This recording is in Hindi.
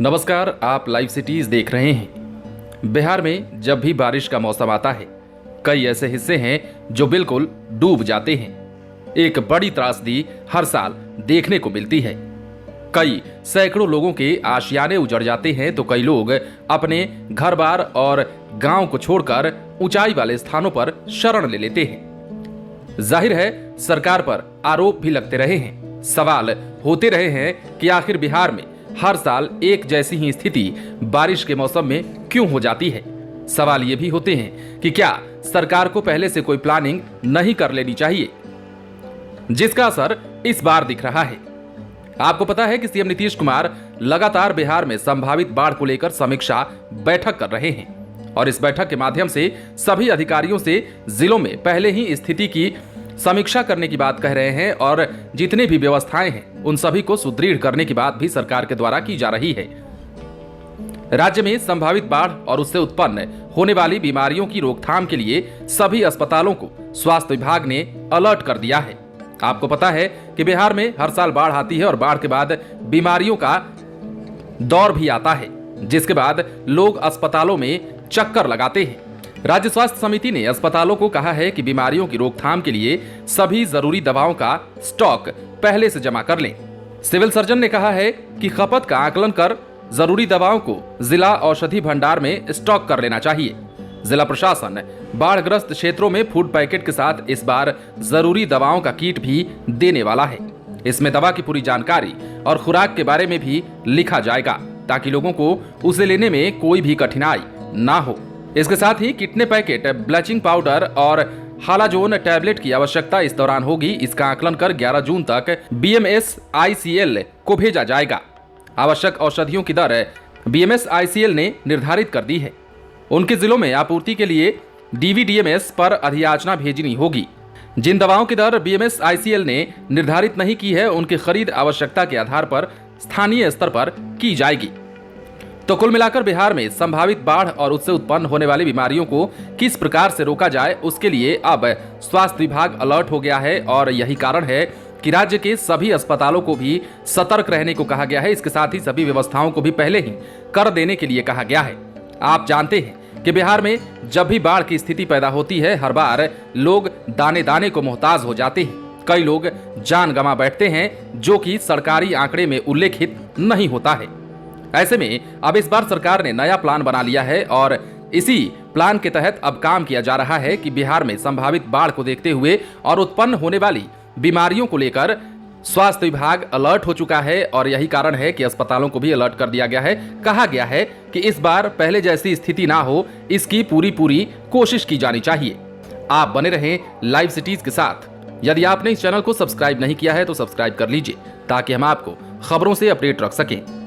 नमस्कार, आप लाइव सिटीज देख रहे हैं। बिहार में जब भी बारिश का मौसम आता है, कई ऐसे हिस्से हैं जो बिल्कुल डूब जाते हैं। एक बड़ी त्रासदी हर साल देखने को मिलती है। कई सैकड़ों लोगों के आशियाने उजड़ जाते हैं, तो कई लोग अपने घर बार और गांव को छोड़कर ऊंचाई वाले स्थानों पर शरण ले लेते हैं। जाहिर है, सरकार पर आरोप भी लगते रहे हैं। सवाल होते रहे हैं कि आखिर बिहार में हर साल एक जैसी ही स्थिति बारिश के मौसम में क्यों हो जाती है। सवाल ये भी होते हैं कि क्या सरकार को पहले से कोई प्लानिंग नहीं कर लेनी चाहिए, जिसका असर इस बार दिख रहा है। आपको पता है कि सीएम नीतीश कुमार लगातार बिहार में संभावित बाढ़ को लेकर समीक्षा बैठक कर रहे हैं और इस बैठक के माध्यम से सभी अधिकारियों से जिलों में पहले ही स्थिति की समीक्षा करने की बात कह रहे हैं और जितने भी व्यवस्थाएं हैं उन सभी को सुदृढ़ करने की बात भी सरकार के द्वारा की जा रही है। राज्य में संभावित बाढ़ और उससे उत्पन्न होने वाली बीमारियों की रोकथाम के लिए सभी अस्पतालों को स्वास्थ्य विभाग ने अलर्ट कर दिया है। आपको पता है कि बिहार में हर साल बाढ़ आती है और बाढ़ के बाद बीमारियों का दौर भी आता है, जिसके बाद लोग अस्पतालों में चक्कर लगाते हैं। राज्य स्वास्थ्य समिति ने अस्पतालों को कहा है कि बीमारियों की रोकथाम के लिए सभी जरूरी दवाओं का स्टॉक पहले से जमा कर लें। सिविल सर्जन ने कहा है कि खपत का आकलन कर जरूरी दवाओं को जिला औषधि भंडार में स्टॉक कर लेना चाहिए। जिला प्रशासन बाढ़ग्रस्त क्षेत्रों में फूड पैकेट के साथ इस बार जरूरी दवाओं का किट भी देने वाला है। इसमें दवा की पूरी जानकारी और खुराक के बारे में भी लिखा जाएगा, ताकि लोगों को उसे लेने में कोई भी कठिनाई ना हो। इसके साथ ही कितने पैकेट ब्लीचिंग पाउडर और हालाजोन टैबलेट की आवश्यकता इस दौरान होगी, इसका आकलन कर 11 जून तक BMS-ICL को भेजा जाएगा। आवश्यक औषधियों की दर BMS-ICL ने निर्धारित कर दी है। उनके जिलों में आपूर्ति के लिए DVDMS पर अधियाचना भेजनी होगी। जिन दवाओं की दर BMS-ICL ने निर्धारित नहीं की है, उनकी खरीद आवश्यकता के आधार पर स्थानीय स्तर पर की जाएगी। तो कुल मिलाकर बिहार में संभावित बाढ़ और उससे उत्पन्न होने वाली बीमारियों को किस प्रकार से रोका जाए, उसके लिए अब स्वास्थ्य विभाग अलर्ट हो गया है और यही कारण है कि राज्य के सभी अस्पतालों को भी सतर्क रहने को कहा गया है। इसके साथ ही सभी व्यवस्थाओं को भी पहले ही कर देने के लिए कहा गया है। आप जानते हैं कि बिहार में जब भी बाढ़ की स्थिति पैदा होती है, हर बार लोग दाने दाने को मोहताज हो जाते हैं। कई लोग जान गंवा बैठते हैं, जो कि सरकारी आंकड़े में उल्लेखित नहीं होता है। ऐसे में अब इस बार सरकार ने नया प्लान बना लिया है और इसी प्लान के तहत अब काम किया जा रहा है कि बिहार में संभावित बाढ़ को देखते हुए और उत्पन्न होने वाली बीमारियों को लेकर स्वास्थ्य विभाग अलर्ट हो चुका है और यही कारण है कि अस्पतालों को भी अलर्ट कर दिया गया है। कहा गया है कि इस बार पहले जैसी स्थिति ना हो, इसकी पूरी कोशिश की जानी चाहिए। आप बने रहें लाइव सिटीज के साथ। यदि आपने इस चैनल को सब्सक्राइब नहीं किया है तो सब्सक्राइब कर लीजिए, ताकि हम आपको खबरों से अपडेट रख सकें।